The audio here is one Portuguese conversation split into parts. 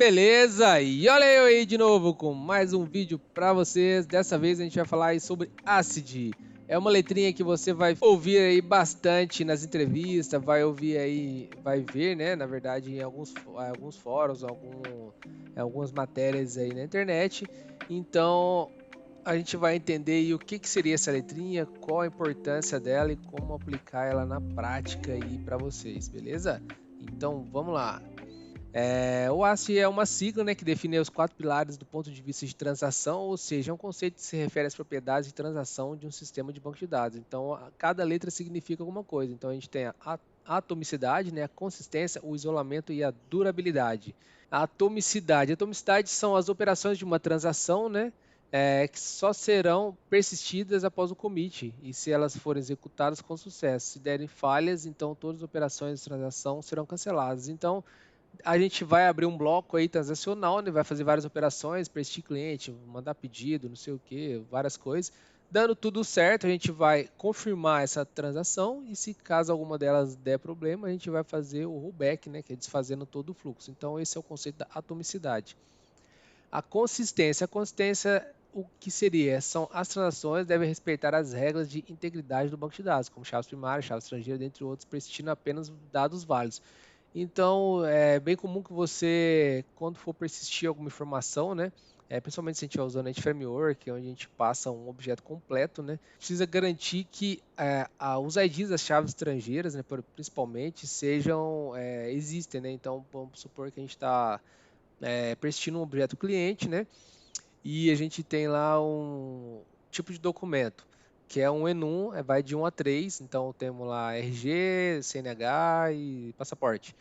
beleza? E olha eu aí de novo com mais um vídeo para vocês. Dessa vez a gente vai falar aí sobre ACID. É uma letrinha que você vai ouvir aí bastante nas entrevistas, vai ouvir aí, vai ver, né? Na verdade, em alguns fóruns, algumas matérias aí na internet. Então, a gente vai entender aí o que seria essa letrinha, qual a importância dela e como aplicar ela na prática aí para vocês, beleza? Então, vamos lá. O ACID é uma sigla, né, que define os quatro pilares do ponto de vista de transação, ou seja, é um conceito que se refere às propriedades de transação de um sistema de banco de dados. Então, cada letra significa alguma coisa. Então, a gente tem a atomicidade, né, a consistência, o isolamento e a durabilidade. A atomicidade são as operações de uma transação, né, que só serão persistidas após o commit e se elas forem executadas com sucesso. Se derem falhas, então todas as operações de transação serão canceladas. Então, a gente vai abrir um bloco aí transacional, né? Vai fazer várias operações para este cliente, mandar pedido, não sei o que, várias coisas. Dando tudo certo, a gente vai confirmar essa transação e se caso alguma delas der problema, a gente vai fazer o rollback, né? Que é desfazendo todo o fluxo. Então esse é o conceito da atomicidade. A consistência, o que seria? São as transações devem respeitar as regras de integridade do banco de dados, como chaves primárias, chaves estrangeiras, dentre outros, persistindo apenas dados válidos. Então, é bem comum que você, quando for persistir alguma informação, né, principalmente se a gente estiver usando a framework, onde a gente passa um objeto completo, né, precisa garantir que os IDs das chaves estrangeiras, né, principalmente, existem, né. Então, vamos supor que a gente está persistindo um objeto cliente, né, e a gente tem lá um tipo de documento, que é um ENUM, vai de 1 a 3, então temos lá RG, CNH e passaporte.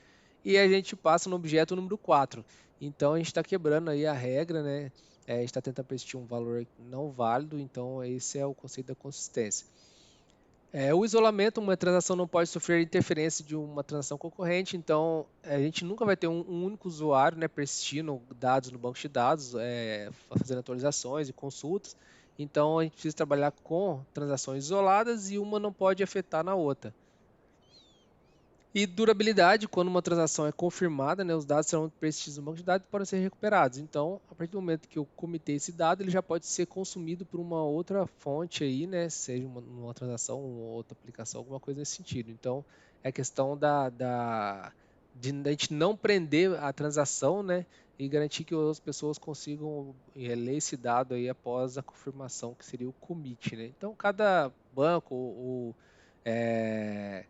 E a gente passa no objeto número 4. Então a gente está quebrando aí a regra, né? A gente está tentando persistir um valor não válido, então esse é o conceito da consistência. O isolamento, uma transação não pode sofrer interferência de uma transação concorrente, então a gente nunca vai ter um único usuário, né, persistindo dados no banco de dados, fazendo atualizações e consultas. Então a gente precisa trabalhar com transações isoladas e uma não pode afetar na outra. E durabilidade, quando uma transação é confirmada, né, os dados serão persistidos no banco de dados e podem ser recuperados. Então, a partir do momento que eu comitei esse dado, ele já pode ser consumido por uma outra fonte aí, né, seja uma transação, uma outra aplicação, alguma coisa nesse sentido. Então, é questão de a gente não prender a transação, né, e garantir que as pessoas consigam ler esse dado aí após a confirmação, que seria o commit, né. Então, cada banco ou é,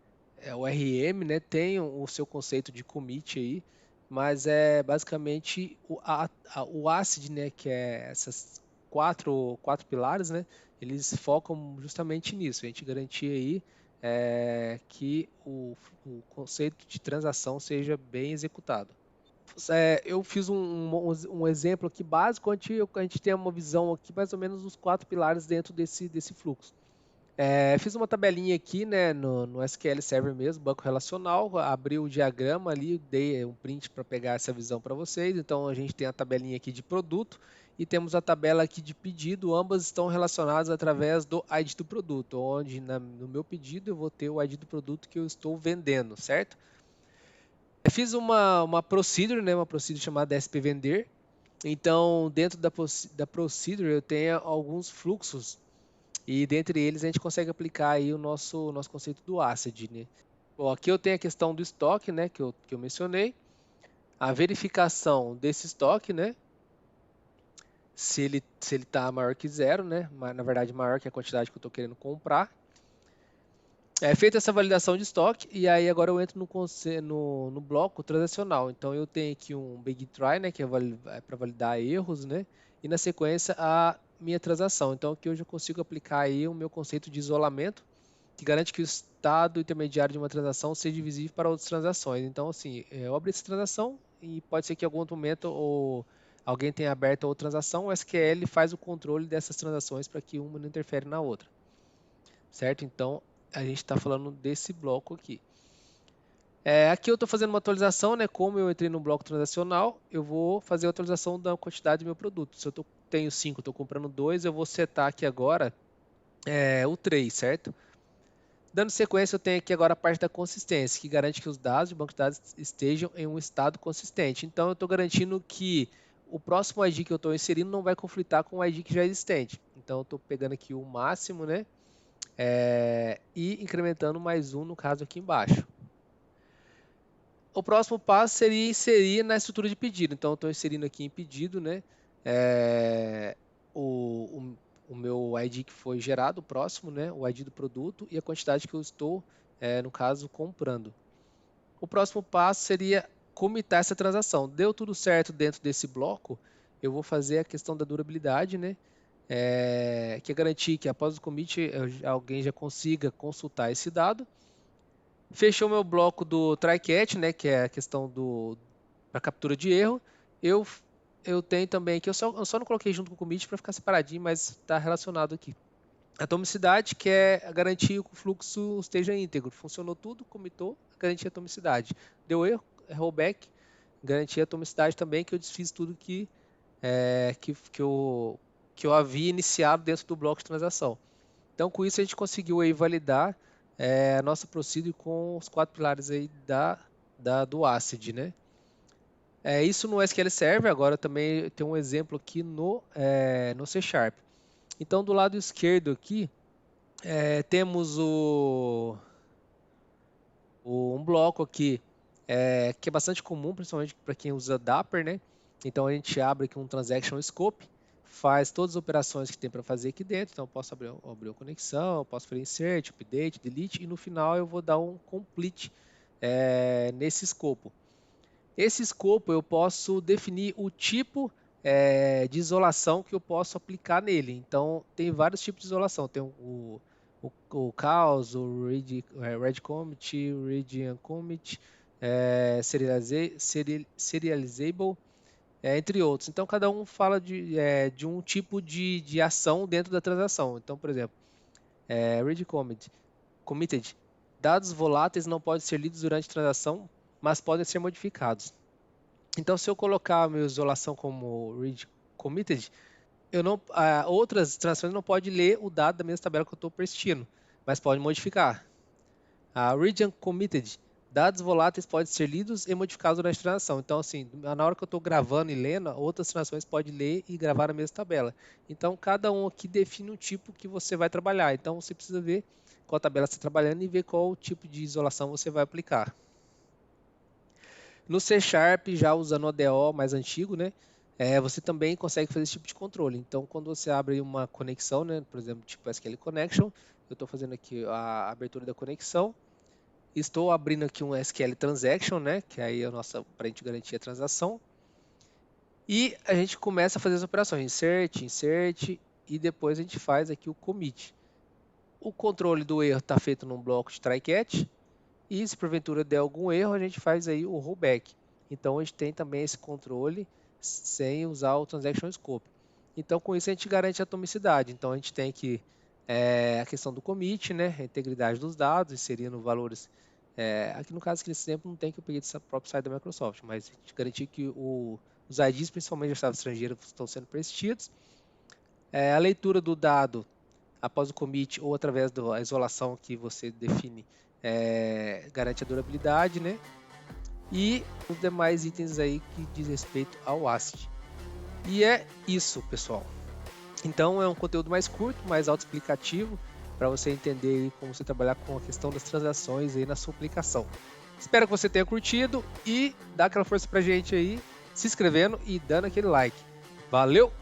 o RM, né, tem o seu conceito de commit aí, mas é basicamente o ACID, né, que é essas quatro pilares, né, eles focam justamente nisso, a gente garantir aí que o conceito de transação seja bem executado. Eu fiz um exemplo aqui básico, onde a gente tem uma visão aqui mais ou menos dos quatro pilares dentro desse fluxo. Fiz uma tabelinha aqui, né, no SQL Server mesmo, banco relacional, abri o diagrama ali, dei um print para pegar essa visão para vocês. Então a gente tem a tabelinha aqui de produto e temos a tabela aqui de pedido, ambas estão relacionadas através do ID do produto, onde no meu pedido eu vou ter o ID do produto que eu estou vendendo, certo? Eu fiz uma procedure, né, uma procedure chamada SP vender. Então, dentro da procedure eu tenho alguns fluxos e dentre eles a gente consegue aplicar aí o nosso conceito do ACID, né? Bom, aqui eu tenho a questão do estoque, né, que eu mencionei, a verificação desse estoque, né, se ele está maior que zero, né, na verdade maior que a quantidade que eu estou querendo comprar. Feita essa validação de estoque, e aí agora eu entro no bloco transacional. Então eu tenho aqui um big try, né, que é para validar erros, né, e na sequência a minha transação. Então aqui eu já consigo aplicar aí o meu conceito de isolamento, que garante que o estado intermediário de uma transação seja visível para outras transações. Então assim, eu abro essa transação e pode ser que em algum outro momento alguém tenha aberto outra transação, o SQL faz o controle dessas transações para que uma não interfere na outra, certo? Então a gente está falando desse bloco aqui. Aqui eu estou fazendo uma atualização, né? Como eu entrei no bloco transacional, eu vou fazer a atualização da quantidade do meu produto. Se eu tenho 5, estou comprando 2, eu vou setar aqui agora o 3, certo? Dando sequência, eu tenho aqui agora a parte da consistência, que garante que os dados de banco de dados estejam em um estado consistente. Então, eu estou garantindo que o próximo ID que eu estou inserindo não vai conflitar com o ID que já é existente. Então, eu estou pegando aqui o máximo, né? E incrementando mais um, no caso aqui embaixo. O próximo passo seria inserir na estrutura de pedido. Então, eu estou inserindo aqui em pedido, né? O meu ID que foi gerado, o próximo, né? O ID do produto e a quantidade que eu estou, no caso, comprando. O próximo passo seria comitar essa transação. Deu tudo certo dentro desse bloco, eu vou fazer a questão da durabilidade, né? Que é garantir que após o commit alguém já consiga consultar esse dado. Fechou meu bloco do try catch, né? Que é a questão da captura de erro. Eu tenho também aqui, eu só não coloquei junto com o commit para ficar separadinho, mas está relacionado aqui. Atomicidade, que é garantir que o fluxo esteja íntegro. Funcionou tudo, commitou, garantir a atomicidade. Deu erro, rollback, garantir a atomicidade também, que eu desfiz tudo que eu havia iniciado dentro do bloco de transação. Então, com isso, a gente conseguiu aí validar a nossa procedure com os 4 pilares aí do ACID, né? Isso no SQL Server, agora também tem um exemplo aqui no C Sharp. Então, do lado esquerdo aqui, temos um bloco aqui que é bastante comum, principalmente para quem usa Dapper, né? Então, a gente abre aqui um Transaction Scope, faz todas as operações que tem para fazer aqui dentro. Então, eu posso abrir uma conexão, eu posso fazer insert, update, delete, e no final eu vou dar um complete nesse escopo. Esse escopo eu posso definir o tipo de isolação que eu posso aplicar nele. Então, tem vários tipos de isolação. Tem o CAUS, o read commit, o read uncommit, serializable, entre outros. Então, cada um fala de um tipo de ação dentro da transação. Então, por exemplo, read committed, dados voláteis não podem ser lidos durante a transação, mas podem ser modificados. Então, se eu colocar a minha isolação como read committed, outras transações não podem ler o dado da mesma tabela que eu estou persistindo, mas podem modificar. A read uncommitted, dados voláteis podem ser lidos e modificados durante a transação. Então, assim, na hora que eu estou gravando e lendo, outras transações podem ler e gravar na mesma tabela. Então, cada um aqui define um tipo que você vai trabalhar. Então, você precisa ver qual tabela você está trabalhando e ver qual tipo de isolação você vai aplicar. No C Sharp, já usando o ODO mais antigo, né? Você também consegue fazer esse tipo de controle. Então, quando você abre uma conexão, né? Por exemplo, tipo SQL Connection, eu estou fazendo aqui a abertura da conexão. Estou abrindo aqui um SQL Transaction, né? Que aí é a nossa, para a gente garantir a transação. E a gente começa a fazer as operações, insert, e depois a gente faz aqui o commit. O controle do erro está feito num bloco de try catch. E se porventura der algum erro, a gente faz aí o rollback. Então, a gente tem também esse controle sem usar o Transaction Scope. Então, com isso, a gente garante a atomicidade. Então, a gente tem aqui a questão do commit, né? A integridade dos dados, inserindo valores. Aqui no caso, que nesse exemplo não tem, que eu peguei dessa própria site da Microsoft, mas a gente garantir que os IDs, principalmente da chave estrangeira, estão sendo persistidos. A leitura do dado após o commit ou através da isolação que você define, garante a durabilidade, né? E os demais itens aí que diz respeito ao ACID. E é isso, pessoal. Então é um conteúdo mais curto, mais autoexplicativo, para você entender aí como você trabalhar com a questão das transações aí na sua aplicação. Espero que você tenha curtido e dá aquela força pra gente aí, se inscrevendo e dando aquele like. Valeu!